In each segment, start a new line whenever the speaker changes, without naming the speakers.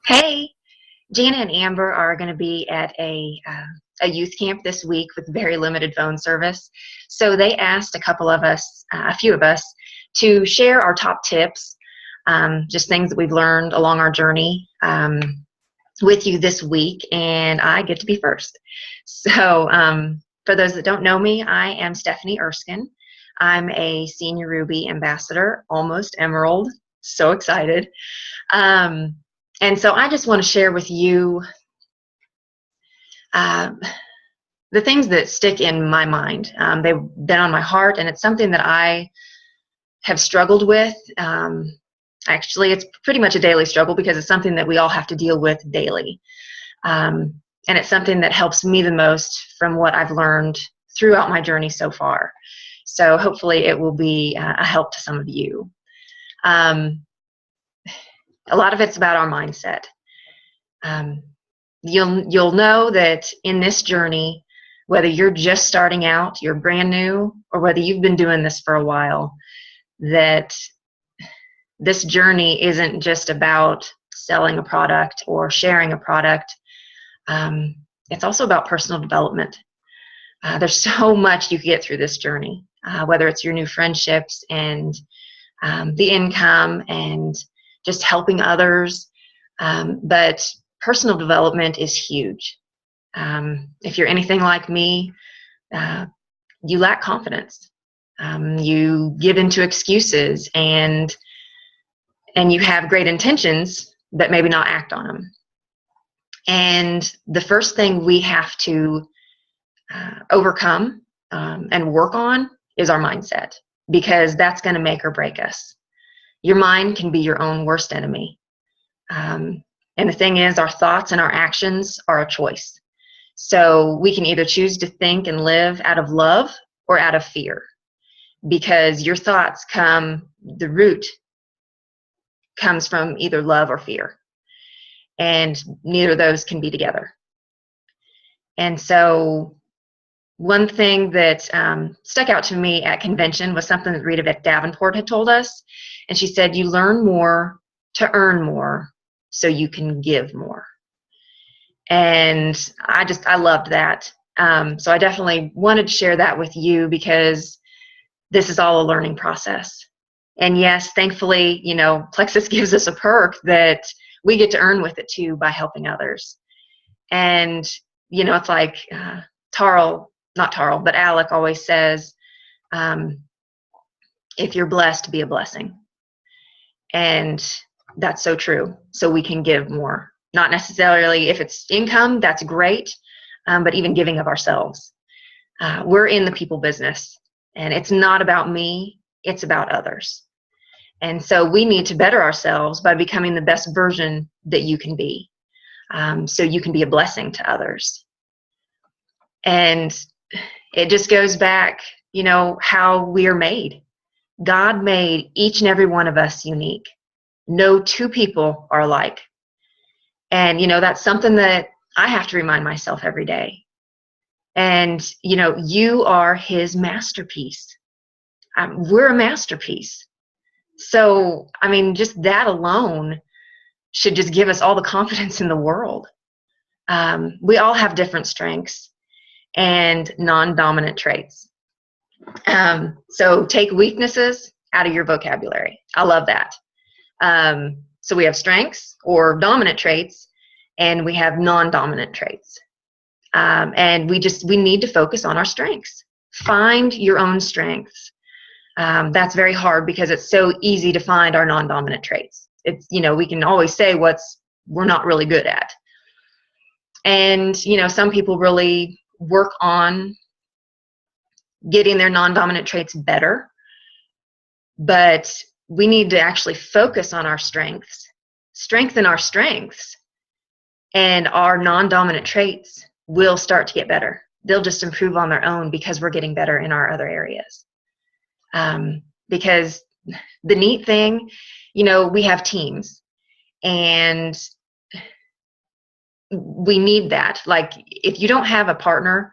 Hey, Jana and Amber are going to be at a youth camp this week with very limited phone service. So they asked a few of us, to share our top tips, just things that we've learned along our journey with you this week, and I get to be first. So for those that don't know me, I am Stephanie Erskine. I'm a senior Ruby ambassador, almost Emerald. So excited. Um, and so I just want to share with you uh, the things that stick in my mind. They've been on my heart, and it's something that I have struggled with. Actually, it's pretty much a daily struggle because it's something that we all have to deal with daily. Um, and it's something that helps me the most from what I've learned throughout my journey so far. So hopefully it will be a help to some of you. Um, a lot of it's about our mindset. Um, you'll know that in this journey, whether you're just starting out, you're brand new, or whether you've been doing this for a while, that this journey isn't just about selling a product or sharing a product. It's also about personal development. There's so much you can get through this journey, whether it's your new friendships and the income and just helping others. But personal development is huge. If you're anything like me, you lack confidence. You give into excuses and you have great intentions, but maybe not act on them. And the first thing we have to overcome and work on is our mindset, because that's going to make or break us. Your mind can be your own worst enemy. And the thing is, our thoughts and our actions are a choice. So we can either choose to think and live out of love or out of fear, because your thoughts the root comes from either love or fear. And neither of those can be together. And so one thing that stuck out to me at convention was something that Rita Davenport had told us. And she said, you learn more to earn more so you can give more. And I loved that. So I definitely wanted to share that with you, because this is all a learning process. And yes, thankfully, Plexus gives us a perk that we get to earn with it too by helping others. And, it's like not Tarl, but Alec always says, if you're blessed, be a blessing. And that's so true. So we can give more. Not necessarily if it's income, that's great, but even giving of ourselves. We're in the people business, and it's not about me, it's about others. And so we need to better ourselves by becoming the best version that you can be, so you can be a blessing to others. And it just goes back, how we are made. God made each and every one of us unique. No two people are alike. And, that's something that I have to remind myself every day. And, you are his masterpiece. We're a masterpiece. So, just that alone should just give us all the confidence in the world. We all have different strengths and non-dominant traits. So take weaknesses out of your vocabulary. I love that. So we have strengths or dominant traits, and we have non-dominant traits. And we need to focus on our strengths. Find your own strengths. That's very hard because it's so easy to find our non-dominant traits. It's, we can always say we're not really good at. And, some people really work on getting their non-dominant traits better, but we need to actually focus on our strengths, strengthen our strengths, and our non-dominant traits will start to get better. They'll just improve on their own because we're getting better in our other areas. Because the neat thing, we have teams, and we need that. Like, if you don't have a partner,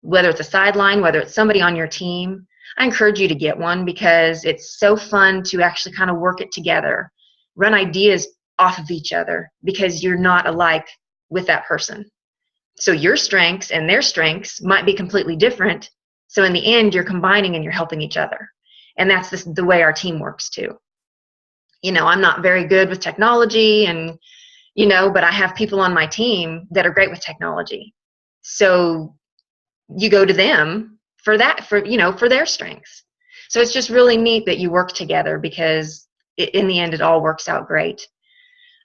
whether it's a sideline, whether it's somebody on your team, I encourage you to get one, because it's so fun to actually kind of work it together, run ideas off of each other because you're not alike with that person. So your strengths and their strengths might be completely different. So in the end, you're combining and you're helping each other. And that's the way our team works too. I'm not very good with technology but I have people on my team that are great with technology. So you go to them for their strengths. So it's just really neat that you work together because in the end, it all works out great.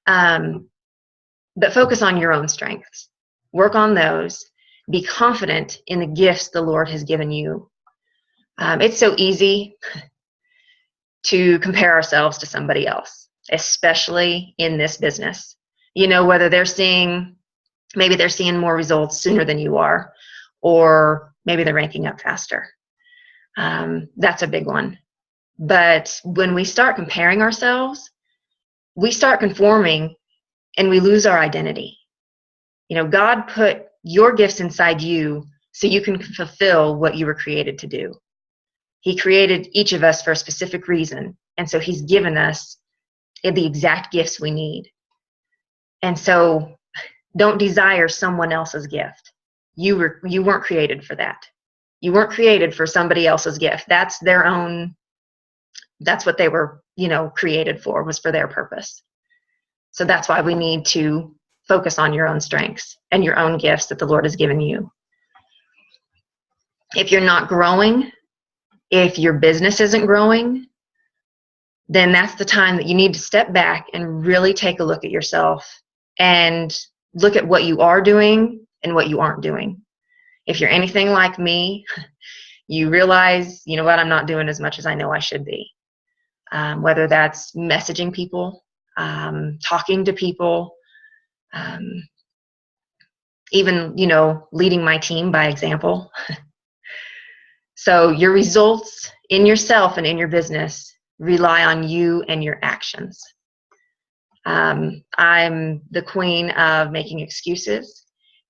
But focus on your own strengths. Work on those. Be confident in the gifts the Lord has given you. It's so easy to compare ourselves to somebody else, especially in this business. Whether maybe they're seeing more results sooner than you are, or maybe they're ranking up faster. That's a big one. But when we start comparing ourselves, we start conforming and we lose our identity. God put your gifts inside you so you can fulfill what you were created to do. He created each of us for a specific reason. And so he's given us the exact gifts we need. And so don't desire someone else's gift. You weren't created for that. You weren't created for somebody else's gift. That's what they were, created for, was for their purpose. So that's why we need to focus on your own strengths and your own gifts that the Lord has given you. If you're not growing, if your business isn't growing, then that's the time that you need to step back and really take a look at yourself and look at what you are doing and what you aren't doing. If you're anything like me, you realize, I'm not doing as much as I know I should be. Whether that's messaging people, talking to people, even, leading my team by example. So your results in yourself and in your business rely on you and your actions. I'm the queen of making excuses,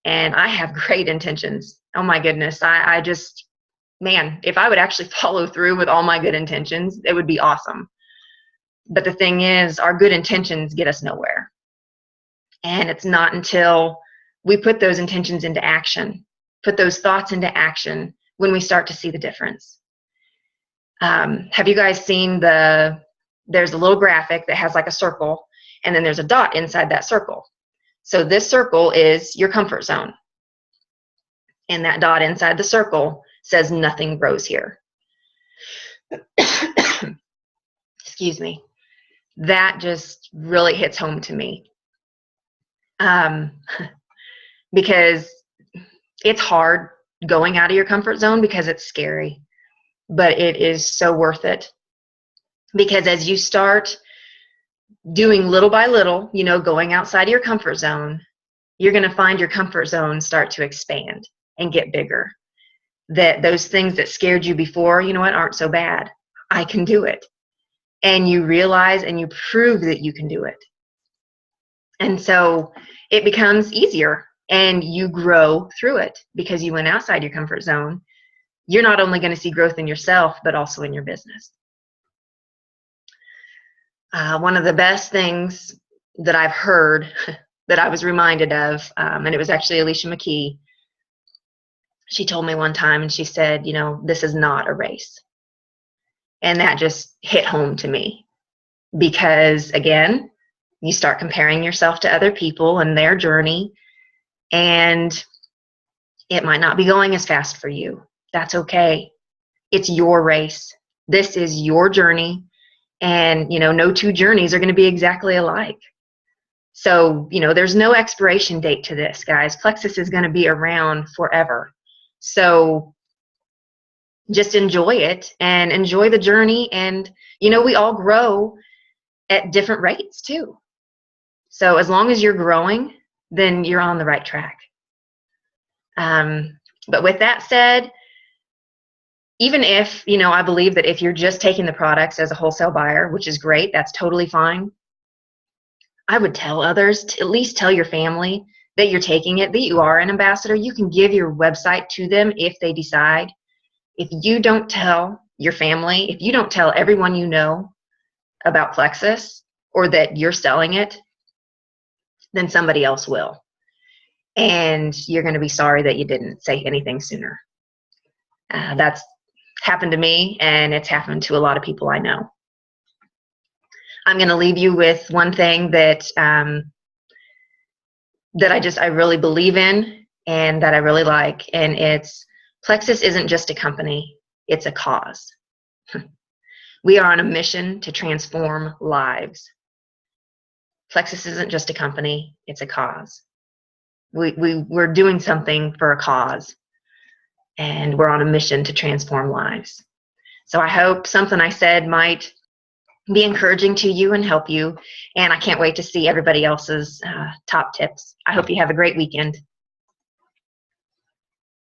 and I have great intentions. Oh my goodness. If I would actually follow through with all my good intentions, it would be awesome. But the thing is, our good intentions get us nowhere. And it's not until we put those intentions into action, put those thoughts into action, when we start to see the difference. Have you guys seen there's a little graphic that has like a circle, and then there's a dot inside that circle. So this circle is your comfort zone. And that dot inside the circle says nothing grows here. Excuse me. That just really hits home to me. Because it's hard going out of your comfort zone because it's scary, but it is so worth it. Because as you start doing little by little, going outside of your comfort zone, you're going to find your comfort zone start to expand and get bigger. That those things that scared you before, aren't so bad. I can do it. And you realize and you prove that you can do it. And so it becomes easier and you grow through it because you went outside your comfort zone. You're not only going to see growth in yourself, but also in your business. One of the best things that I've heard that I was reminded of, and it was actually Alicia McKee. She told me one time and she said, this is not a race. And that just hit home to me because, again, you start comparing yourself to other people and their journey, and it might not be going as fast for you. That's okay. It's your race. This is your journey. And, no two journeys are going to be exactly alike. So, there's no expiration date to this, guys. Plexus is going to be around forever. So just enjoy it and enjoy the journey. And, we all grow at different rates too. So as long as you're growing, then you're on the right track. But with that said, even if, I believe that if you're just taking the products as a wholesale buyer, which is great, that's totally fine. I would tell others to at least tell your family that you're taking it, that you are an ambassador. You can give your website to them if they decide. If you don't tell your family, if you don't tell everyone you know about Plexus or that you're selling it, then somebody else will. And you're going to be sorry that you didn't say anything sooner. That's happened to me, and it's happened to a lot of people I know. I'm going to leave you with one thing that I really believe in and that I really like, and it's Plexus isn't just a company, it's a cause. We are on a mission to transform lives. Plexus isn't just a company, it's a cause. We're doing something for a cause, and we're on a mission to transform lives. So I hope something I said might be encouraging to you and help you, and I can't wait to see everybody else's top tips. I hope you have a great weekend.